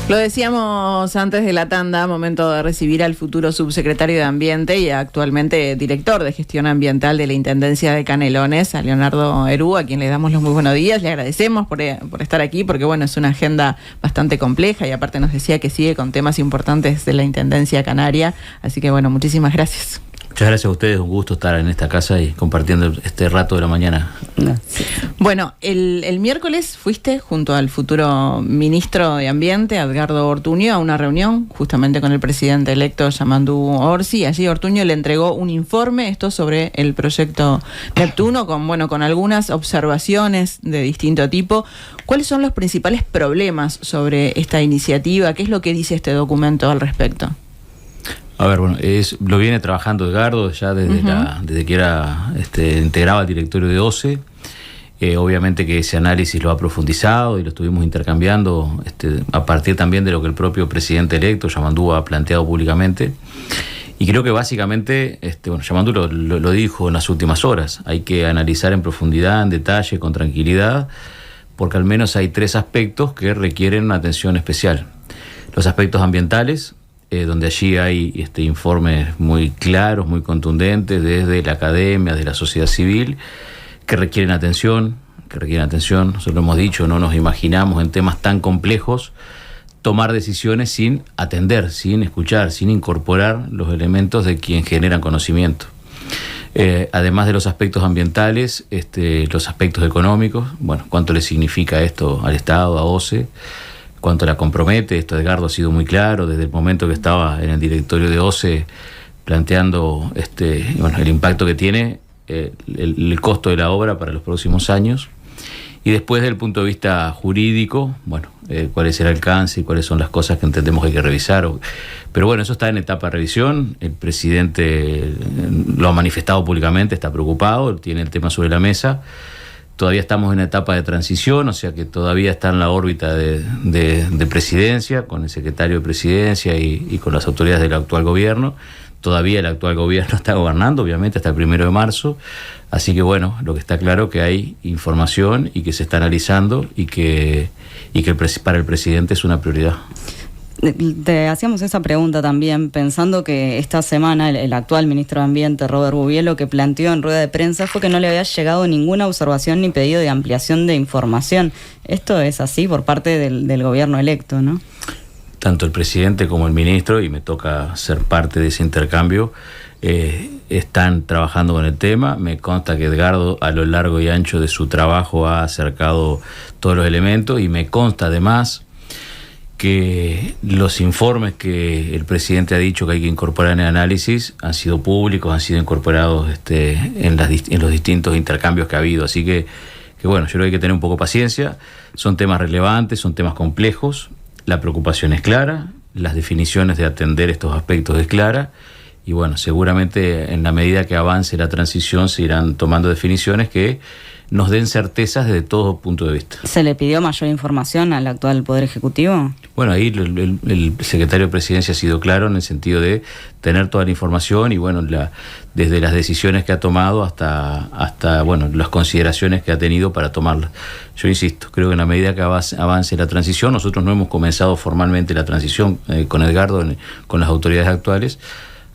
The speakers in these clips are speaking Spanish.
Lo decíamos antes de la tanda, momento de recibir al futuro subsecretario de Ambiente y actualmente director de Gestión Ambiental de la Intendencia de Canelones, a Leonardo Herú, a quien le damos los muy buenos días. Le agradecemos por estar aquí, porque bueno, es una agenda bastante compleja y aparte nos decía que sigue con temas importantes de la Intendencia Canaria. Así que bueno, muchísimas gracias. Muchas gracias a ustedes, un gusto estar en esta casa y compartiendo este rato de la mañana. Bueno, el miércoles fuiste junto al futuro ministro de Ambiente, Edgardo Ortuño, a una reunión justamente con el presidente electo Yamandú Orsi. Allí Ortuño le entregó un informe, esto sobre el proyecto Neptuno, con algunas observaciones de distinto tipo. ¿Cuáles son los principales problemas sobre esta iniciativa? ¿Qué es lo que dice este documento al respecto? A ver, bueno, lo viene trabajando Edgardo ya desde que integraba el directorio de OCE. Obviamente que ese análisis lo ha profundizado y lo estuvimos intercambiando a partir también de lo que el propio presidente electo, Yamandú, ha planteado públicamente. Y creo que básicamente, Yamandú lo dijo en las últimas horas, hay que analizar en profundidad, en detalle, con tranquilidad, porque al menos hay 3 aspectos que requieren una atención especial. Los aspectos ambientales, donde allí hay informes muy claros, muy contundentes, desde la academia, de la sociedad civil, que requieren atención. Nosotros lo hemos dicho, no nos imaginamos en temas tan complejos tomar decisiones sin atender, sin escuchar, sin incorporar los elementos de quien generan conocimiento. Además de los aspectos ambientales, los aspectos económicos, cuánto le significa esto al Estado, a OCE, cuánto la compromete. Edgardo ha sido muy claro desde el momento que estaba en el directorio de OCE planteando el impacto que tiene, el costo de la obra para los próximos años. Y después, desde el punto de vista jurídico, cuál es el alcance y cuáles son las cosas que entendemos que hay que revisar. Pero eso está en etapa de revisión. El presidente lo ha manifestado públicamente, está preocupado, tiene el tema sobre la mesa. Todavía estamos en etapa de transición, o sea que todavía está en la órbita de presidencia, con el secretario de presidencia y con las autoridades del actual gobierno. Todavía el actual gobierno está gobernando, obviamente, hasta el 1 de marzo. Así que lo que está claro es que hay información y que se está analizando y que para el presidente es una prioridad. Te hacíamos esa pregunta también pensando que esta semana el actual ministro de Ambiente, Robert Bouvier, lo que planteó en rueda de prensa fue que no le había llegado ninguna observación ni pedido de ampliación de información. Esto es así por parte del gobierno electo, ¿no? Tanto el presidente como el ministro, y me toca ser parte de ese intercambio, están trabajando con el tema. Me consta que Edgardo, a lo largo y ancho de su trabajo, ha acercado todos los elementos, y me consta además que los informes que el presidente ha dicho que hay que incorporar en el análisis han sido públicos, han sido incorporados en los distintos intercambios que ha habido. Así que yo creo que hay que tener un poco de paciencia. Son temas relevantes, son temas complejos. La preocupación es clara, las definiciones de atender estos aspectos es clara, y seguramente en la medida que avance la transición se irán tomando definiciones que nos den certezas desde todo punto de vista. ¿Se le pidió mayor información al actual Poder Ejecutivo? Ahí el secretario de Presidencia ha sido claro en el sentido de tener toda la información y desde las decisiones que ha tomado hasta las consideraciones que ha tenido para tomarlas. Yo insisto, creo que en la medida que avance la transición, nosotros no hemos comenzado formalmente la transición con Edgardo, con las autoridades actuales.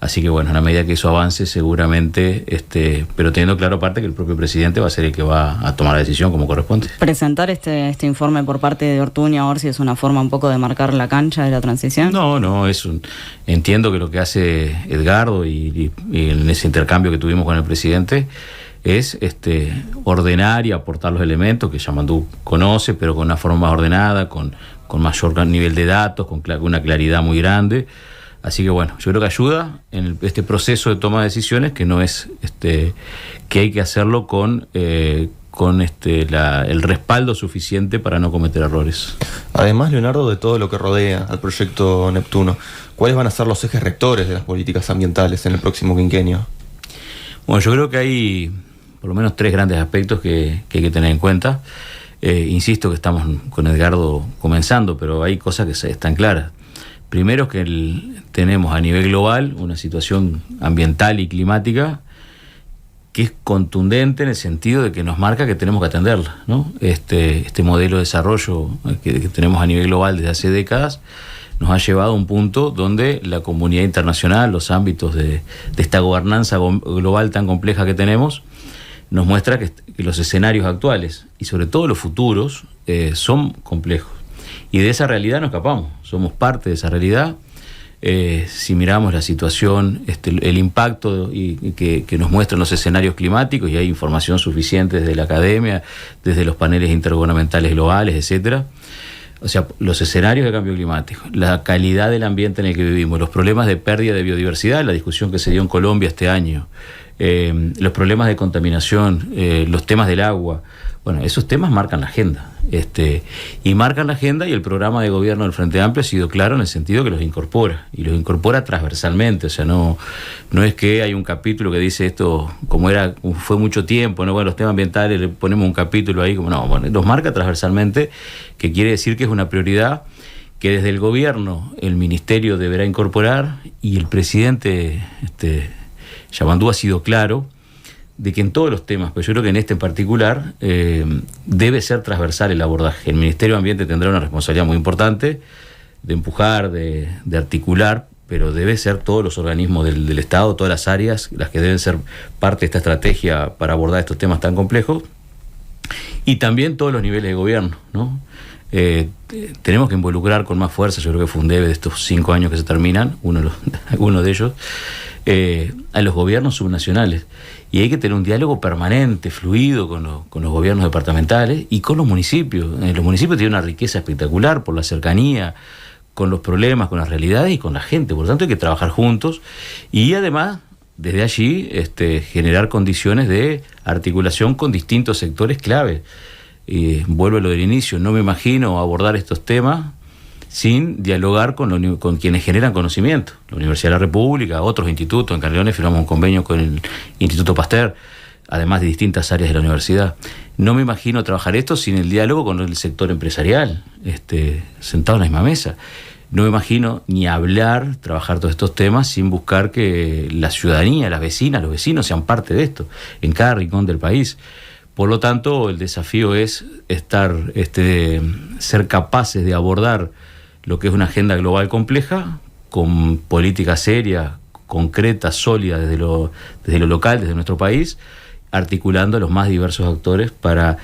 Así que en la medida que eso avance seguramente, pero teniendo claro aparte que el propio presidente va a ser el que va a tomar la decisión como corresponde. ¿Presentar este informe por parte de Ortuño a Orsi es una forma un poco de marcar la cancha de la transición? No, entiendo que lo que hace Edgardo y en ese intercambio que tuvimos con el presidente es ordenar y aportar los elementos que Yamandú conoce, pero con una forma más ordenada, con mayor nivel de datos, con una claridad muy grande. Así que yo creo que ayuda en este proceso de toma de decisiones, que no es que hay que hacerlo con el respaldo suficiente para no cometer errores. Además, Leonardo, de todo lo que rodea al proyecto Neptuno, ¿cuáles van a ser los ejes rectores de las políticas ambientales en el próximo quinquenio? Yo creo que hay por lo menos 3 grandes aspectos que hay que tener en cuenta. Insisto que estamos con Edgardo comenzando, pero hay cosas que están claras. Primero, que tenemos a nivel global una situación ambiental y climática que es contundente en el sentido de que nos marca que tenemos que atenderla, ¿no? Este modelo de desarrollo que tenemos a nivel global desde hace décadas nos ha llevado a un punto donde la comunidad internacional, los ámbitos de esta gobernanza global tan compleja que tenemos, nos muestra que los escenarios actuales y sobre todo los futuros son complejos. Y de esa realidad no escapamos, somos parte de esa realidad. Si miramos la situación, el impacto que nos muestran los escenarios climáticos, y hay información suficiente desde la academia, desde los paneles intergubernamentales globales, etcétera. O sea, los escenarios de cambio climático, la calidad del ambiente en el que vivimos, los problemas de pérdida de biodiversidad, la discusión que se dio en Colombia este año, los problemas de contaminación, los temas del agua. Bueno, esos temas marcan la agenda. Y marcan la agenda, y el programa de gobierno del Frente Amplio ha sido claro en el sentido que los incorpora, y los incorpora transversalmente. O sea, no es que hay un capítulo que dice esto, como fue mucho tiempo, ¿no? Bueno, los temas ambientales le ponemos un capítulo ahí, como no, bueno, los marca transversalmente, que quiere decir que es una prioridad que desde el gobierno el ministerio deberá incorporar, y el presidente Yamandú ha sido claro de que en todos los temas, pero yo creo que en este en particular, debe ser transversal el abordaje. El Ministerio de Ambiente tendrá una responsabilidad muy importante de empujar, de articular, pero debe ser todos los organismos del Estado, todas las áreas, las que deben ser parte de esta estrategia para abordar estos temas tan complejos, y también todos los niveles de gobierno, ¿no? Tenemos que involucrar con más fuerza, yo creo que fue un debe de estos 5 años que se terminan, uno de ellos, a los gobiernos subnacionales. Y hay que tener un diálogo permanente, fluido, con los gobiernos departamentales y con los municipios. Los municipios tienen una riqueza espectacular por la cercanía, con los problemas, con las realidades y con la gente. Por lo tanto, hay que trabajar juntos y además, desde allí, generar condiciones de articulación con distintos sectores clave. Vuelvo a lo del inicio, no me imagino abordar estos temas sin dialogar con quienes generan conocimiento. La Universidad de la República, otros institutos. En Canelones firmamos un convenio con el Instituto Pasteur, además de distintas áreas de la universidad. No me imagino trabajar esto sin el diálogo con el sector empresarial, sentado en la misma mesa. No me imagino ni trabajar todos estos temas sin buscar que la ciudadanía, las vecinas, los vecinos sean parte de esto, en cada rincón del país. Por lo tanto, el desafío es ser capaces de abordar lo que es una agenda global compleja, con política seria, concreta, sólida desde lo local, desde nuestro país, articulando a los más diversos actores para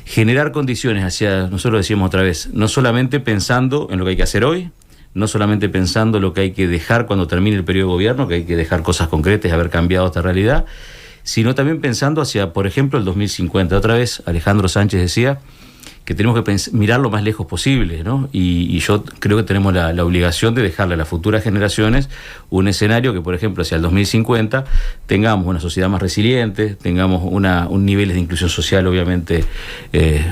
generar condiciones nosotros lo decíamos otra vez, no solamente pensando en lo que hay que hacer hoy, no solamente pensando en lo que hay que dejar cuando termine el periodo de gobierno, que hay que dejar cosas concretas y haber cambiado esta realidad, sino también pensando hacia, por ejemplo, el 2050. Otra vez Alejandro Sánchez decía que tenemos que mirar lo más lejos posible, ¿no? Y yo creo que tenemos la obligación de dejarle a las futuras generaciones un escenario que, por ejemplo, hacia el 2050 tengamos una sociedad más resiliente, tengamos un nivel de inclusión social obviamente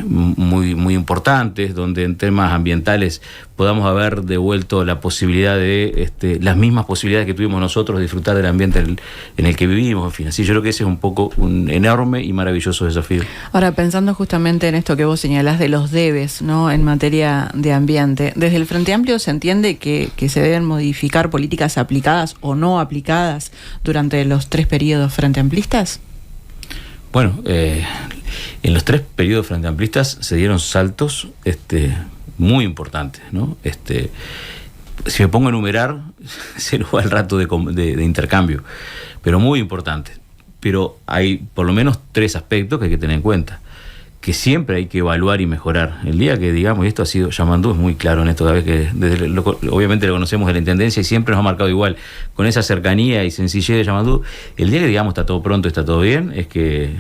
muy, muy importantes, donde en temas ambientales podamos haber devuelto la posibilidad de las mismas posibilidades que tuvimos nosotros de disfrutar del ambiente en el que vivimos, en fin. Así yo creo que ese es un poco un enorme y maravilloso desafío. Ahora, pensando justamente en esto que vos señalás de los debes, ¿no?, en materia de ambiente, desde el Frente Amplio se entiende que se deben modificar políticas aplicadas o no aplicadas durante los 3 periodos frente amplistas. Bueno, en los 3 periodos frente amplistas se dieron saltos muy importantes, ¿no? Si me pongo a enumerar, se nos va el rato de intercambio, pero muy importantes. Pero hay por lo menos 3 aspectos que hay que tener en cuenta, que siempre hay que evaluar y mejorar. El día que digamos, y esto ha sido, Yamandú es muy claro en esto, cada vez que obviamente lo conocemos de la Intendencia y siempre nos ha marcado igual, con esa cercanía y sencillez de Yamandú, el día que digamos está todo pronto, está todo bien, es que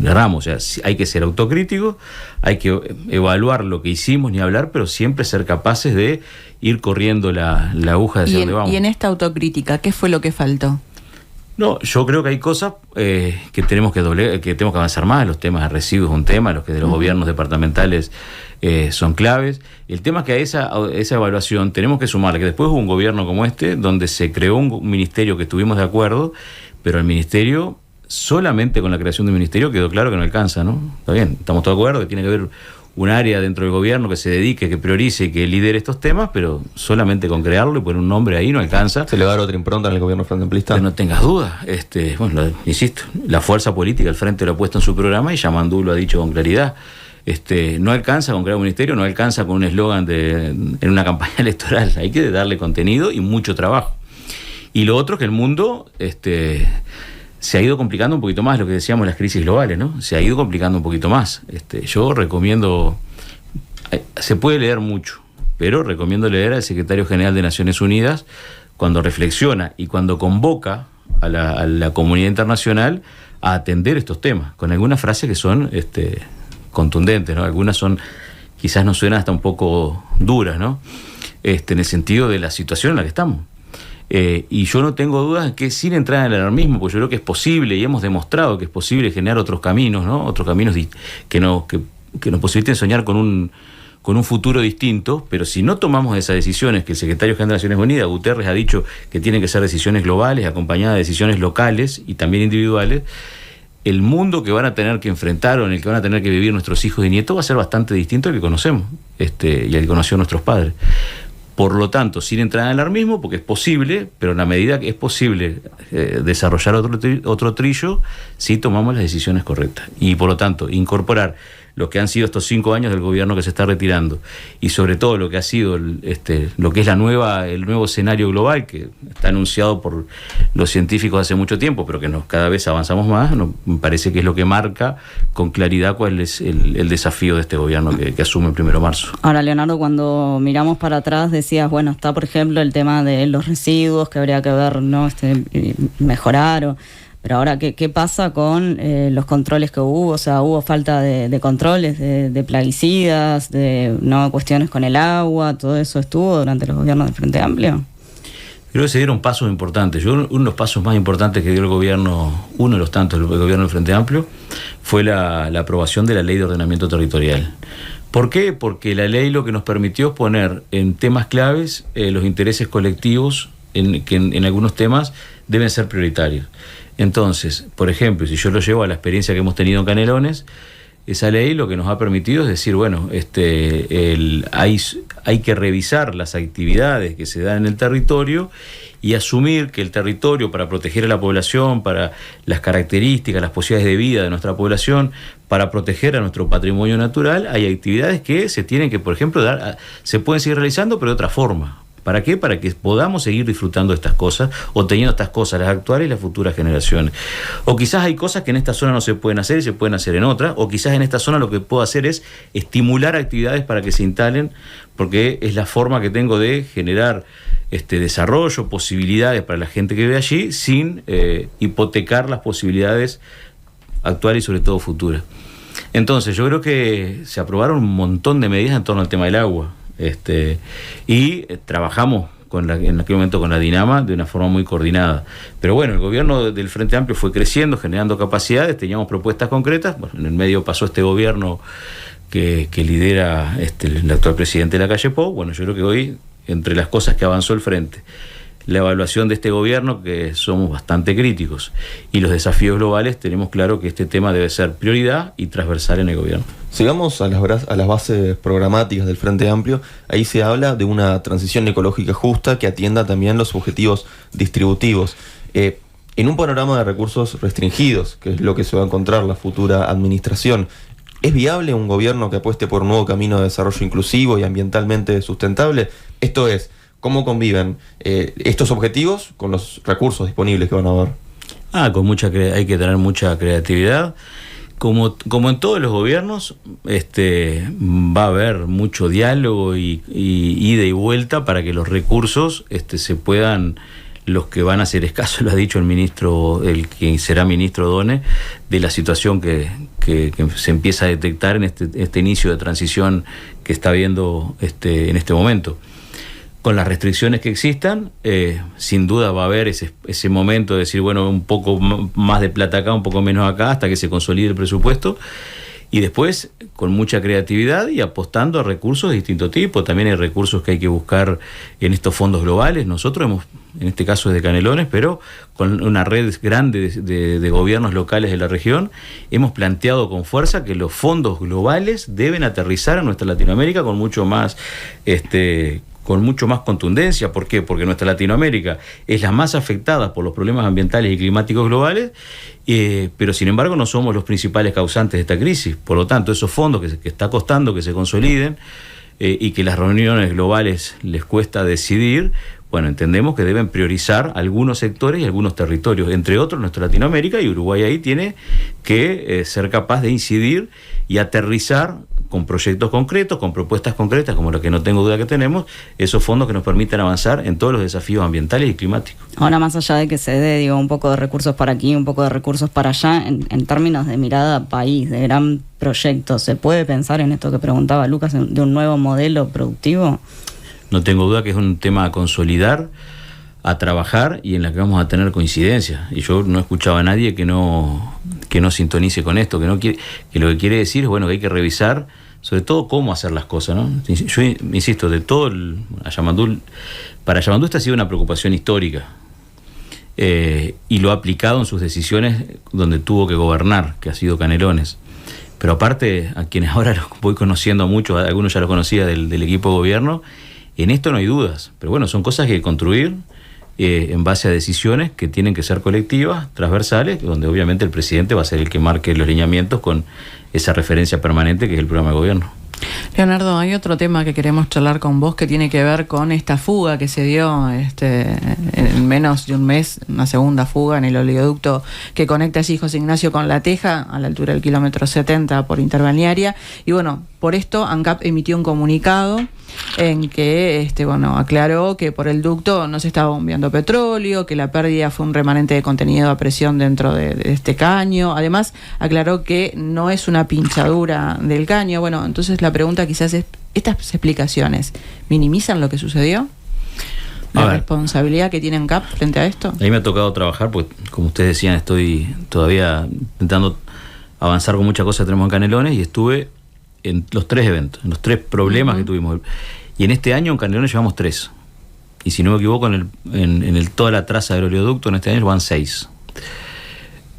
erramos. O sea, hay que ser autocríticos, hay que evaluar lo que hicimos, ni hablar, pero siempre ser capaces de ir corriendo la aguja hacia donde vamos. Y en esta autocrítica, ¿qué fue lo que faltó? No, yo creo que hay cosas que tenemos que avanzar más. Los temas de residuos es un tema, los que de los gobiernos departamentales son claves. El tema es que a esa evaluación tenemos que sumarle que después hubo un gobierno como donde se creó un ministerio que estuvimos de acuerdo, pero el ministerio, solamente con la creación del ministerio quedó claro que no alcanza, ¿no? Está bien, estamos todos de acuerdo que tiene que haber un área dentro del gobierno que se dedique, que priorice y que lidere estos temas, pero solamente con crearlo y poner un nombre ahí no alcanza. ¿Se le va a dar otra impronta en el gobierno frente amplista? No tengas dudas. Bueno, insisto, la fuerza política, el Frente lo ha puesto en su programa y Yamandú lo ha dicho con claridad. No alcanza con crear un ministerio, no alcanza con un eslogan en una campaña electoral. Hay que darle contenido y mucho trabajo. Y lo otro es que el mundo se ha ido complicando un poquito más, lo que decíamos, las crisis globales, ¿no? Se ha ido complicando un poquito más. Yo recomiendo, se puede leer mucho, pero recomiendo leer al secretario general de Naciones Unidas cuando reflexiona y cuando convoca a la comunidad internacional a atender estos temas, con algunas frases que son contundentes, ¿no? Algunas quizás nos suenan hasta un poco duras, ¿no? En el sentido de la situación en la que estamos. Y yo no tengo dudas en que, sin entrar en el alarmismo, porque yo creo que es posible y hemos demostrado que es posible generar otros caminos, ¿no? Otros caminos que nos posibiliten soñar con un futuro distinto, pero si no tomamos esas decisiones que el secretario general de Naciones Unidas, Guterres, ha dicho que tienen que ser decisiones globales, acompañadas de decisiones locales y también individuales, el mundo que van a tener que enfrentar o en el que van a tener que vivir nuestros hijos y nietos va a ser bastante distinto al que conocemos y al que conocieron nuestros padres. Por lo tanto, sin entrar en el alarmismo, porque es posible, pero en la medida que es posible desarrollar otro trillo, sí tomamos las decisiones correctas. Y por lo tanto, incorporar lo que han sido estos 5 años del gobierno que se está retirando y sobre todo lo que ha sido lo que es el nuevo escenario global que está anunciado por los científicos hace mucho tiempo, pero que cada vez avanzamos más, me parece que es lo que marca con claridad cuál es el desafío de este gobierno que asume el 1 de marzo. Ahora, Leonardo, cuando miramos para atrás decías, bueno, está por ejemplo el tema de los residuos que habría que ver, ¿no? Mejorar pero ahora, ¿qué pasa con los controles que hubo? O sea, hubo falta de controles, de plaguicidas, no cuestiones con el agua, todo eso estuvo durante los gobiernos del Frente Amplio. Creo que se dieron pasos importantes. Uno de los pasos más importantes que dio el gobierno, uno de los tantos del gobierno del Frente Amplio, fue la aprobación de la Ley de Ordenamiento Territorial. ¿Por qué? Porque la ley lo que nos permitió es poner en temas claves los intereses colectivos que en algunos temas deben ser prioritarios. Entonces, por ejemplo, si yo lo llevo a la experiencia que hemos tenido en Canelones, esa ley lo que nos ha permitido es decir, bueno, hay que revisar las actividades que se dan en el territorio y asumir que el territorio, para proteger a la población, para las características, las posibilidades de vida de nuestra población, para proteger a nuestro patrimonio natural, hay actividades que se tienen que, por ejemplo, se pueden seguir realizando, pero de otra forma. ¿Para qué? Para que podamos seguir disfrutando de estas cosas o teniendo estas cosas, las actuales y las futuras generaciones. O quizás hay cosas que en esta zona no se pueden hacer y se pueden hacer en otra, o quizás en esta zona lo que puedo hacer es estimular actividades para que se instalen, porque es la forma que tengo de generar desarrollo, posibilidades para la gente que vive allí, sin hipotecar las posibilidades actuales y sobre todo futuras. Entonces yo creo que se aprobaron un montón de medidas en torno al tema del agua. Y trabajamos en aquel momento con la Dinama de una forma muy coordinada. Pero bueno, el gobierno del Frente Amplio fue creciendo, generando capacidades, teníamos propuestas concretas. Bueno, en el medio pasó este gobierno que lidera el actual presidente de la calle Pou. Bueno, yo creo que hoy, entre las cosas que avanzó el Frente, la evaluación de este gobierno, que somos bastante críticos, y los desafíos globales, tenemos claro que este tema debe ser prioridad y transversal en el gobierno. Sigamos a las bases programáticas del Frente Amplio. Ahí se habla de una transición ecológica justa que atienda también los objetivos distributivos. En un panorama de recursos restringidos, que es lo que se va a encontrar la futura administración, ¿es viable un gobierno que apueste por un nuevo camino de desarrollo inclusivo y ambientalmente sustentable? Esto es, ¿cómo conviven estos objetivos con los recursos disponibles que van a haber? Hay que tener mucha creatividad. Como en todos los gobiernos, va a haber mucho diálogo y ida y vuelta para que los recursos se puedan, los que van a ser escasos, lo ha dicho el que será ministro Done, de la situación que se empieza a detectar en este inicio de transición que está habiendo en este momento. Con las restricciones que existan, sin duda va a haber ese momento de decir, bueno, un poco más de plata acá, un poco menos acá, hasta que se consolide el presupuesto. Y después, con mucha creatividad y apostando a recursos de distinto tipo. También hay recursos que hay que buscar en estos fondos globales. Nosotros hemos, en este caso es de Canelones, pero con una red grande de gobiernos locales de la región, hemos planteado con fuerza que los fondos globales deben aterrizar a nuestra Latinoamérica con mucho más contundencia. ¿Por qué? Porque nuestra Latinoamérica es la más afectada por los problemas ambientales y climáticos globales, pero sin embargo no somos los principales causantes de esta crisis. Por lo tanto, esos fondos que está costando que se consoliden y que las reuniones globales les cuesta decidir, bueno, entendemos que deben priorizar algunos sectores y algunos territorios, entre otros nuestra Latinoamérica, y Uruguay ahí tiene que ser capaz de incidir y aterrizar con proyectos concretos, con propuestas concretas, como la que no tengo duda que tenemos, esos fondos que nos permitan avanzar en todos los desafíos ambientales y climáticos. Ahora, más allá de que se dé, un poco de recursos para aquí, un poco de recursos para allá, en términos de mirada país, de gran proyecto, ¿se puede pensar en esto que preguntaba Lucas, de un nuevo modelo productivo? No tengo duda que es un tema a consolidar, a trabajar y en la que vamos a tener coincidencia. Y yo no escuchaba a nadie que no sintonice con esto, que lo que quiere decir es bueno que hay que revisar sobre todo cómo hacer las cosas, ¿no? Yo insisto, de todo para Yamandú esta ha sido una preocupación histórica y lo ha aplicado en sus decisiones donde tuvo que gobernar, que ha sido Canelones. Pero aparte, a quienes ahora los voy conociendo mucho, algunos ya los conocía del equipo de gobierno, en esto no hay dudas, pero bueno, son cosas que hay que construir en base a decisiones que tienen que ser colectivas, transversales, donde obviamente el presidente va a ser el que marque los lineamientos con esa referencia permanente que es el programa de gobierno. Leonardo, hay otro tema que queremos charlar con vos que tiene que ver con esta fuga que se dio en menos de un mes, una segunda fuga en el oleoducto que conecta allí José Ignacio con La Teja, a la altura del kilómetro 70 por Interbalnearia. Y bueno, por esto ANCAP emitió un comunicado en que aclaró que por el ducto no se estaba bombeando petróleo, que la pérdida fue un remanente de contenido a presión dentro de este caño. Además, aclaró que no es una pinchadura del caño. Bueno, entonces la pregunta quizás es, ¿estas explicaciones minimizan lo que sucedió? ¿La responsabilidad que tiene ANCAP frente a esto? A mí me ha tocado trabajar, pues como ustedes decían, estoy todavía intentando avanzar con muchas cosas que tenemos en Canelones y estuve en los 3 eventos, en los 3 problemas que tuvimos. Y en este año en Canelones llevamos 3. Y si no me equivoco, en toda la traza del oleoducto en este año van 6.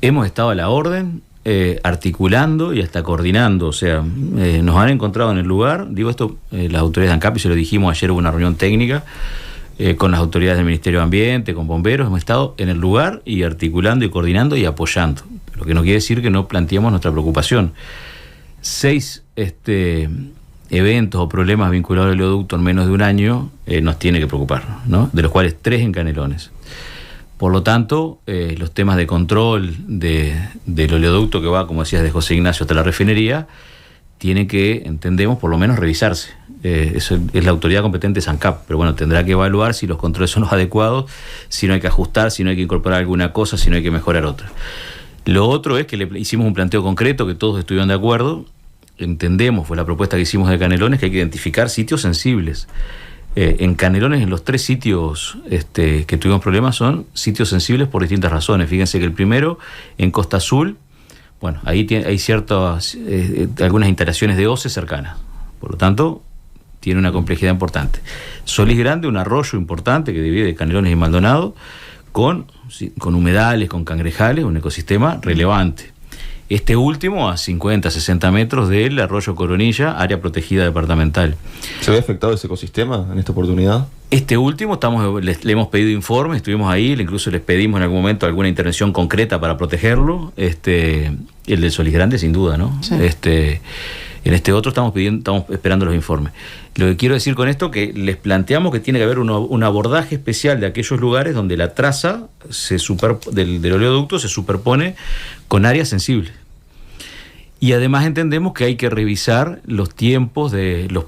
Hemos estado a la orden, articulando y hasta coordinando. O sea, nos han encontrado en el lugar. Digo esto, las autoridades de ANCAP, y se lo dijimos ayer, hubo una reunión técnica con las autoridades del Ministerio de Ambiente, con bomberos. Hemos estado en el lugar y articulando y coordinando y apoyando. Lo que no quiere decir que no planteemos nuestra preocupación. 6 eventos o problemas vinculados al oleoducto en menos de un año nos tiene que preocupar, ¿no? De los cuales 3 en Canelones. Por lo tanto, los temas de control del oleoducto que va, como decías, de José Ignacio hasta la refinería, tiene que, entendemos, por lo menos revisarse. Eso es la autoridad competente es ANCAP, pero bueno, tendrá que evaluar si los controles son los adecuados, si no hay que ajustar, si no hay que incorporar alguna cosa, si no hay que mejorar otra. Lo otro es que le hicimos un planteo concreto que todos estuvieron de acuerdo. Entendemos, fue la propuesta que hicimos de Canelones, que hay que identificar sitios sensibles. En Canelones, en los 3 sitios que tuvimos problemas, son sitios sensibles por distintas razones. Fíjense que el primero, en Costa Azul, bueno, ahí hay ciertas, algunas instalaciones de OCE cercanas. Por lo tanto, tiene una complejidad importante. Solís Grande, un arroyo importante que divide Canelones y Maldonado, con humedales, con cangrejales, un ecosistema relevante. Este último a 50, 60 metros del arroyo Coronilla, área protegida departamental. ¿Se ve afectado ese ecosistema en esta oportunidad? Este último le hemos pedido informes, estuvimos ahí, incluso les pedimos en algún momento alguna intervención concreta para protegerlo. El del Solís Grande, sin duda, ¿no? Sí. En este otro estamos esperando los informes. Lo que quiero decir con esto que les planteamos que tiene que haber un abordaje especial de aquellos lugares donde la traza del oleoducto se superpone con áreas sensibles. Y además entendemos que hay que revisar los tiempos de los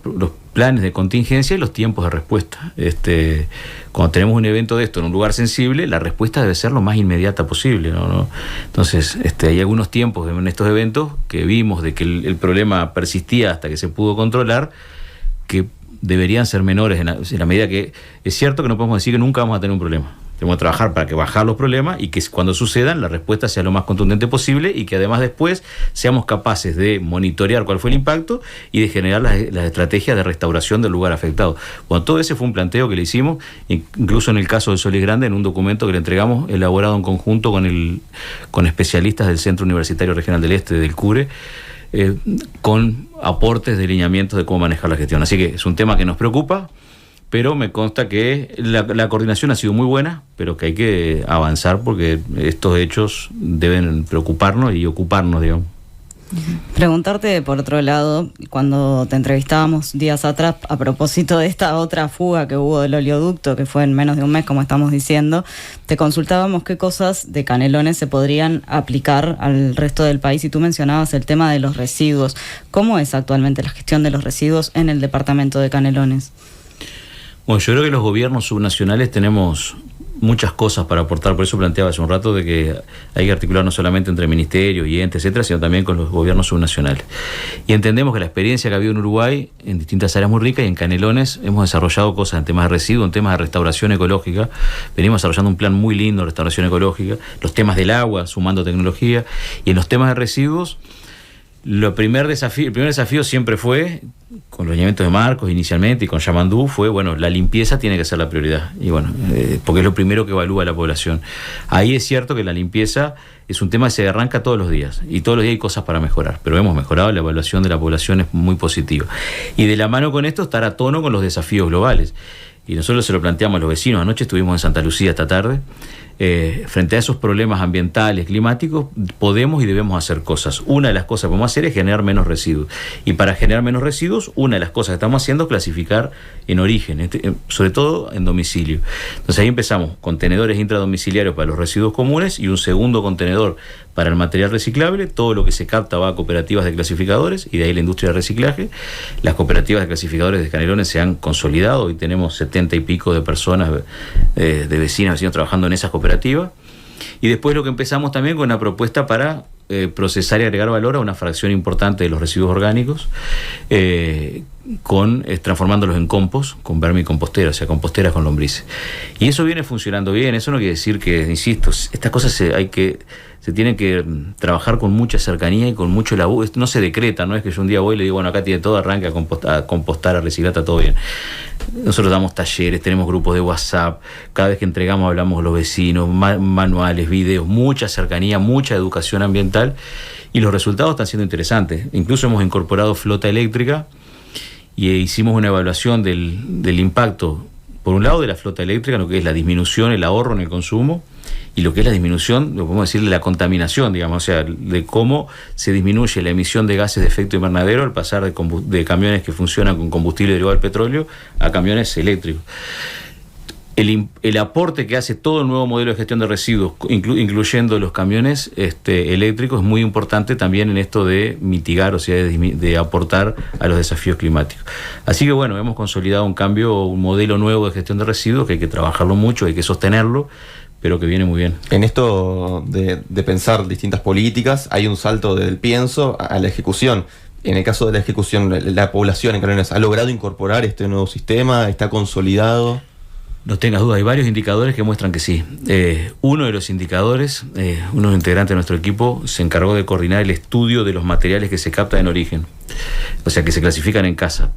planes de contingencia y los tiempos de respuesta. Cuando tenemos un evento de esto en un lugar sensible, la respuesta debe ser lo más inmediata posible, ¿no? Entonces, hay algunos tiempos en estos eventos que vimos de que el problema persistía hasta que se pudo controlar, que deberían ser menores en la medida que es cierto que no podemos decir que nunca vamos a tener un problema, Tenemos que trabajar para que bajar los problemas y que cuando sucedan la respuesta sea lo más contundente posible y que además después seamos capaces de monitorear cuál fue el impacto y de generar las estrategias de restauración del lugar afectado. Bueno, todo ese fue un planteo que le hicimos, incluso en el caso de Solís Grande, en un documento que le entregamos, elaborado en conjunto con especialistas del Centro Universitario Regional del Este, del CURE, con aportes de lineamientos de cómo manejar la gestión. Así que es un tema que nos preocupa, pero me consta que la coordinación ha sido muy buena, pero que hay que avanzar porque estos hechos deben preocuparnos y ocuparnos, digamos. Preguntarte, por otro lado, cuando te entrevistábamos días atrás a propósito de esta otra fuga que hubo del oleoducto, que fue en menos de un mes, como estamos diciendo, te consultábamos qué cosas de Canelones se podrían aplicar al resto del país y tú mencionabas el tema de los residuos. ¿Cómo es actualmente la gestión de los residuos en el departamento de Canelones? Bueno, yo creo que los gobiernos subnacionales tenemos muchas cosas para aportar, por eso planteaba hace un rato de que hay que articular no solamente entre ministerios y entes, etcétera, sino también con los gobiernos subnacionales. Y entendemos que la experiencia que ha habido en Uruguay, en distintas áreas muy ricas, y en Canelones hemos desarrollado cosas en temas de residuos, en temas de restauración ecológica. Venimos desarrollando un plan muy lindo de restauración ecológica, los temas del agua, sumando tecnología, y en los temas de residuos, el primer desafío siempre fue, con los lineamientos de Marcos inicialmente y con Yamandú, fue, bueno, la limpieza tiene que ser la prioridad, y bueno, porque es lo primero que evalúa la población. Ahí es cierto que la limpieza es un tema que se arranca todos los días, y todos los días hay cosas para mejorar, pero hemos mejorado, la evaluación de la población es muy positiva. Y de la mano con esto, estar a tono con los desafíos globales. Y nosotros se lo planteamos a los vecinos. Anoche estuvimos en Santa Lucía esta tarde. Frente a esos problemas ambientales, climáticos, podemos y debemos hacer cosas. Una de las cosas que podemos hacer es generar menos residuos. Y para generar menos residuos, una de las cosas que estamos haciendo es clasificar en origen, sobre todo en domicilio. Entonces ahí empezamos, contenedores intradomiciliarios para los residuos comunes y un segundo contenedor para el material reciclable. Todo lo que se capta va a cooperativas de clasificadores y de ahí la industria de reciclaje. Las cooperativas de clasificadores de Canelones se han consolidado. Hoy tenemos 70 y pico de personas, de vecinos trabajando en esas cooperativas. Y después lo que empezamos también con una propuesta para procesar y agregar valor a una fracción importante de los residuos orgánicos, transformándolos en compost, con vermicompostera, o sea, composteras con lombrices. Y eso viene funcionando bien. Eso no quiere decir que, insisto, estas cosas se tienen que trabajar con mucha cercanía y con mucho laburo. No se decreta, no es que yo un día voy y le digo, bueno, acá tiene todo, arranca a compostar, a reciclar, está todo bien. Nosotros damos talleres, tenemos grupos de WhatsApp, cada vez que entregamos hablamos con los vecinos, manuales, videos, mucha cercanía, mucha educación ambiental, y los resultados están siendo interesantes. Incluso hemos incorporado flota eléctrica y hicimos una evaluación del impacto, por un lado, de la flota eléctrica, lo que es la disminución, el ahorro en el consumo, y lo que es la disminución, lo podemos decir, de la contaminación, digamos, o sea, de cómo se disminuye la emisión de gases de efecto invernadero al pasar de camiones que funcionan con combustible derivado del petróleo a camiones eléctricos. El aporte que hace todo el nuevo modelo de gestión de residuos, incluyendo los camiones eléctricos, es muy importante también en esto de mitigar, o sea, de aportar a los desafíos climáticos. Así que bueno, hemos consolidado un modelo nuevo de gestión de residuos que hay que trabajarlo mucho, hay que sostenerlo, pero que viene muy bien. En esto de pensar distintas políticas, hay un salto del pienso a la ejecución. En el caso de la ejecución, la población en Canelones ha logrado incorporar este nuevo sistema, está consolidado. No tengas duda, hay varios indicadores que muestran que sí. Uno de los indicadores, uno integrante de nuestro equipo se encargó de coordinar el estudio de los materiales que se captan en origen, o sea, que se clasifican en casa.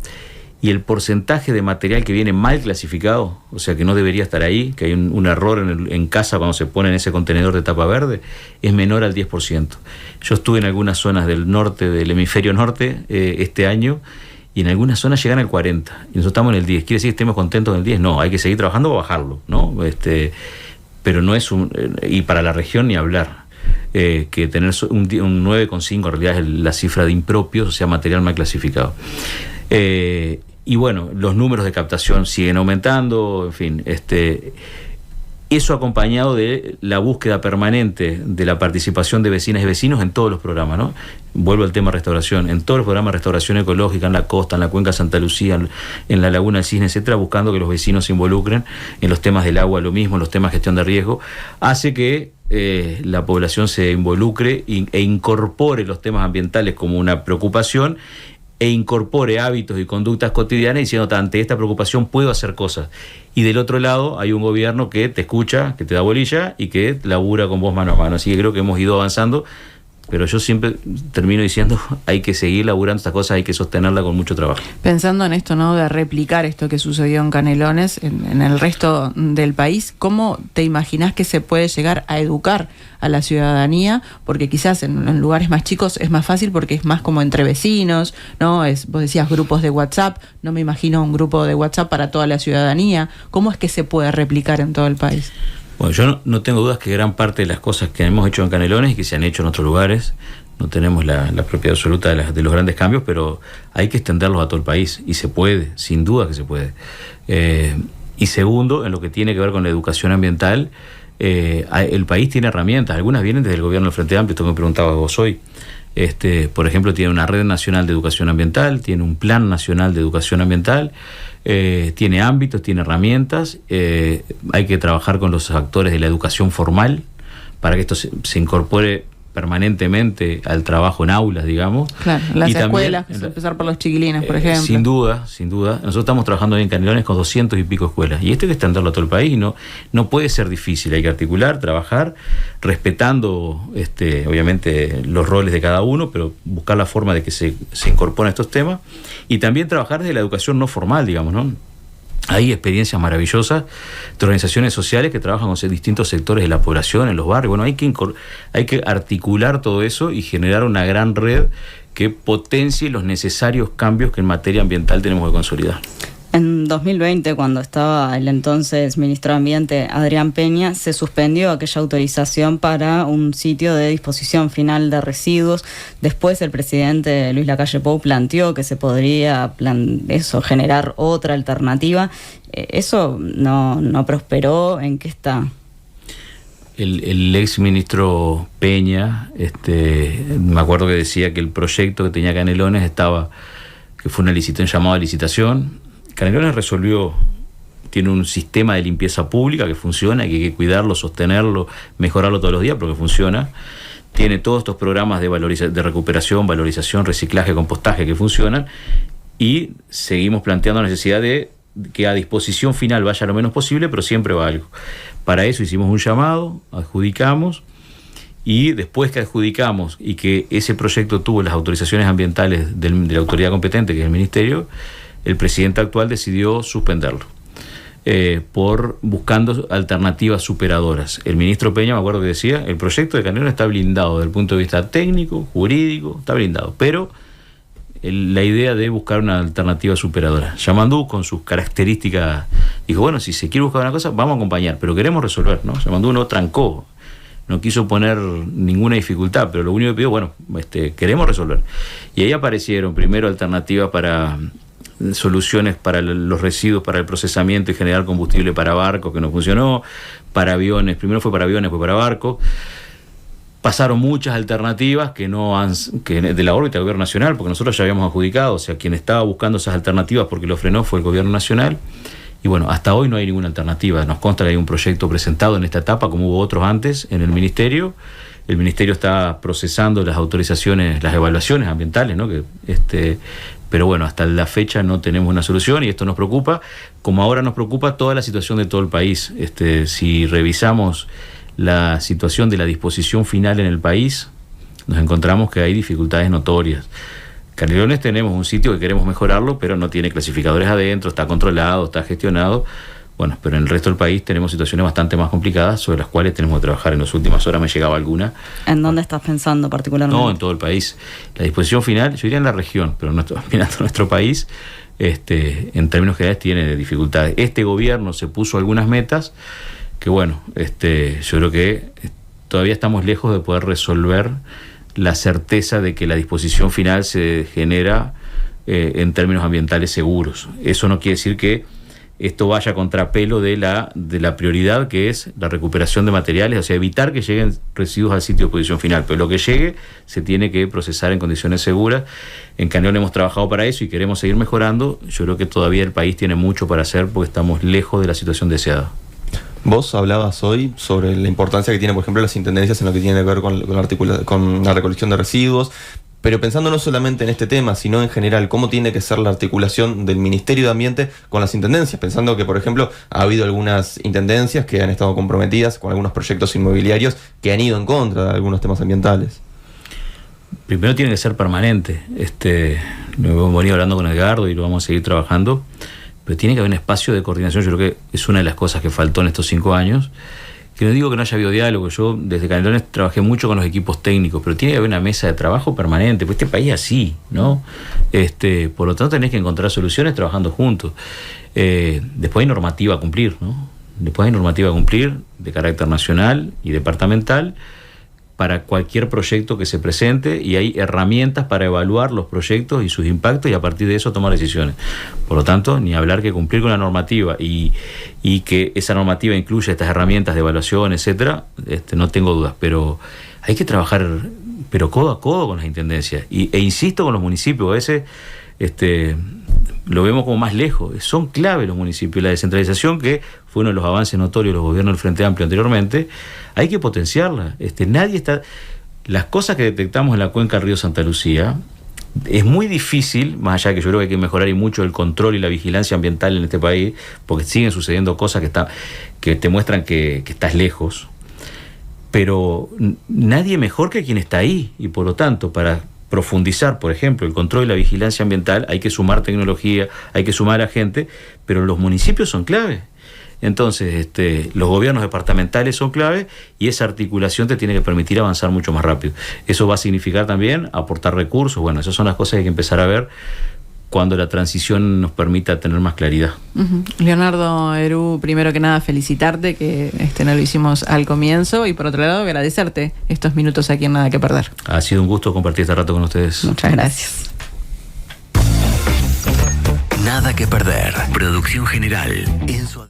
Y el porcentaje de material que viene mal clasificado, o sea, que no debería estar ahí, que hay un error en casa cuando se pone en ese contenedor de tapa verde, es menor al 10%. Yo estuve en algunas zonas del norte, del hemisferio norte, este año, y en algunas zonas llegan al 40%, y nosotros estamos en el 10%. ¿Quiere decir que estemos contentos en el 10%? No, hay que seguir trabajando para bajarlo, ¿no? Pero no es y para la región ni hablar. Que tener un 9,5 en realidad es la cifra de impropios, o sea, material mal clasificado. Y bueno, los números de captación siguen aumentando, en fin, eso acompañado de la búsqueda permanente de la participación de vecinas y vecinos en todos los programas, ¿no? Vuelvo al tema restauración, en todos los programas de restauración ecológica, en la costa, en la cuenca Santa Lucía, en la laguna del Cisne, etcétera, buscando que los vecinos se involucren en los temas del agua, lo mismo, en los temas de gestión de riesgo, hace que la población se involucre e incorpore los temas ambientales como una preocupación e incorpore hábitos y conductas cotidianas diciendo, ante esta preocupación puedo hacer cosas. Y del otro lado hay un gobierno que te escucha, que te da bolilla y que labura con vos mano a mano. Así que creo que hemos ido avanzando, pero yo siempre termino diciendo, hay que seguir laburando estas cosas, hay que sostenerla con mucho trabajo. Pensando en esto, ¿no?, de replicar esto que sucedió en Canelones en el resto del país, ¿cómo te imaginás que se puede llegar a educar a la ciudadanía? Porque quizás en lugares más chicos es más fácil porque es más como entre vecinos, ¿no? Vos decías grupos de WhatsApp, no me imagino un grupo de WhatsApp para toda la ciudadanía. ¿Cómo es que se puede replicar en todo el país? Bueno, yo no tengo dudas que gran parte de las cosas que hemos hecho en Canelones y que se han hecho en otros lugares, no tenemos la propiedad absoluta de los grandes cambios, pero hay que extenderlos a todo el país, y se puede, sin duda que se puede. Y segundo, en lo que tiene que ver con la educación ambiental, el país tiene herramientas, algunas vienen desde el gobierno del Frente Amplio, esto me preguntabas vos hoy. Por ejemplo, tiene una red nacional de educación ambiental, tiene un plan nacional de educación ambiental, tiene ámbitos, tiene herramientas. Hay que trabajar con los actores de la educación formal para que esto se incorpore permanentemente al trabajo en aulas, digamos. Claro, las escuelas, empezar por los chiquilines, por ejemplo. Sin duda. Nosotros estamos trabajando hoy en Canelones con 200 y pico escuelas, y esto hay que extenderlo a todo el país, y no puede ser difícil, hay que articular, trabajar, respetando obviamente los roles de cada uno, pero buscar la forma de que se incorporen estos temas, y también trabajar desde la educación no formal, digamos, ¿no? Hay experiencias maravillosas de organizaciones sociales que trabajan con distintos sectores de la población, en los barrios. Bueno, hay que articular todo eso y generar una gran red que potencie los necesarios cambios que en materia ambiental tenemos que consolidar. En 2020, cuando estaba el entonces ministro de Ambiente, Adrián Peña, se suspendió aquella autorización para un sitio de disposición final de residuos. Después el presidente Luis Lacalle Pou planteó que se podría generar otra alternativa. ¿Eso no prosperó? ¿En qué está? El ex ministro Peña, me acuerdo que decía que el proyecto que tenía Canelones que fue un llamado a licitación. Canelones tiene un sistema de limpieza pública que funciona, que hay que cuidarlo, sostenerlo, mejorarlo todos los días, pero que funciona. Tiene todos estos programas de recuperación, valorización, reciclaje, compostaje que funcionan, y seguimos planteando la necesidad de que a disposición final vaya lo menos posible, pero siempre va algo. Para eso hicimos un llamado, adjudicamos, y después que adjudicamos y que ese proyecto tuvo las autorizaciones ambientales de la autoridad competente, que es el Ministerio, el presidente actual decidió suspenderlo, buscando alternativas superadoras. El ministro Peña, me acuerdo que decía, el proyecto de Canelones está blindado desde el punto de vista técnico, jurídico, está blindado, pero la idea de buscar una alternativa superadora. Yamandú, con sus características, dijo, bueno, si se quiere buscar una cosa, vamos a acompañar, pero queremos resolver, ¿no? Yamandú no trancó, no quiso poner ninguna dificultad, pero lo único que pidió, bueno, queremos resolver. Y ahí aparecieron primero alternativas para soluciones para los residuos, para el procesamiento y generar combustible para barcos, que no funcionó, para aviones, primero fue para aviones, fue para barcos. Pasaron muchas alternativas que de la órbita del gobierno nacional, porque nosotros ya habíamos adjudicado, o sea, quien estaba buscando esas alternativas porque lo frenó fue el gobierno nacional. Y bueno, hasta hoy no hay ninguna alternativa. Nos consta que hay un proyecto presentado en esta etapa, como hubo otros antes, en el Ministerio. El Ministerio está procesando las autorizaciones, las evaluaciones ambientales, ¿no? Pero bueno, hasta la fecha no tenemos una solución, y esto nos preocupa, como ahora nos preocupa toda la situación de todo el país. Si revisamos la situación de la disposición final en el país, nos encontramos que hay dificultades notorias. Canelones tenemos un sitio que queremos mejorarlo, pero no tiene clasificadores adentro, está controlado, está gestionado. Bueno, pero en el resto del país tenemos situaciones bastante más complicadas sobre las cuales tenemos que trabajar. En las últimas horas me llegaba alguna. ¿En dónde estás pensando particularmente? No, en todo el país. La disposición final, yo diría en la región, pero mirando nuestro país, en términos generales tiene dificultades. Este gobierno se puso algunas metas que, bueno, yo creo que todavía estamos lejos de poder resolver la certeza de que la disposición final se genera en términos ambientales seguros. Eso no quiere decir que esto vaya a contrapelo de la prioridad, que es la recuperación de materiales, o sea, evitar que lleguen residuos al sitio de disposición final, pero lo que llegue se tiene que procesar en condiciones seguras. En Canelones hemos trabajado para eso y queremos seguir mejorando. Yo creo que todavía el país tiene mucho para hacer porque estamos lejos de la situación deseada. Vos hablabas hoy sobre la importancia que tiene, por ejemplo, las intendencias en lo que tiene que ver con la recolección de residuos. Pero pensando no solamente en este tema, sino en general, cómo tiene que ser la articulación del Ministerio de Ambiente con las intendencias, pensando que, por ejemplo, ha habido algunas intendencias que han estado comprometidas con algunos proyectos inmobiliarios que han ido en contra de algunos temas ambientales. Primero tiene que ser permanente. Lo hemos venido hablando con Edgardo y lo vamos a seguir trabajando, pero tiene que haber un espacio de coordinación. Yo creo que es una de las cosas que faltó en estos 5 años. Que no digo que no haya habido diálogo, yo desde Canelones trabajé mucho con los equipos técnicos, pero tiene que haber una mesa de trabajo permanente, pues este país es así, ¿no? Por lo tanto tenés que encontrar soluciones trabajando juntos. Después hay normativa a cumplir, ¿no? Después hay normativa a cumplir de carácter nacional y departamental para cualquier proyecto que se presente, y hay herramientas para evaluar los proyectos y sus impactos y a partir de eso tomar decisiones. Por lo tanto, ni hablar que cumplir con la normativa y que esa normativa incluya estas herramientas de evaluación, etcétera, no tengo dudas, pero hay que trabajar codo a codo con las intendencias e insisto con los municipios. A veces lo vemos como más lejos. Son clave los municipios. La descentralización, que fue uno de los avances notorios de los gobiernos del Frente Amplio anteriormente, hay que potenciarla. Las cosas que detectamos en la cuenca del río Santa Lucía, es muy difícil, más allá que yo creo que hay que mejorar y mucho el control y la vigilancia ambiental en este país, porque siguen sucediendo cosas que te muestran que estás lejos, pero nadie mejor que quien está ahí, y por lo tanto, para profundizar, por ejemplo, el control y la vigilancia ambiental, hay que sumar tecnología, hay que sumar a la gente, pero los municipios son clave. Entonces, los gobiernos departamentales son clave, y esa articulación te tiene que permitir avanzar mucho más rápido. Eso va a significar también aportar recursos. Bueno, esas son las cosas que hay que empezar a ver cuando la transición nos permita tener más claridad. Leonardo Herú, primero que nada felicitarte, que no lo hicimos al comienzo, y por otro lado agradecerte estos minutos aquí en Nada que Perder. Ha sido un gusto compartir este rato con ustedes. Muchas gracias. Nada que Perder. Producción general.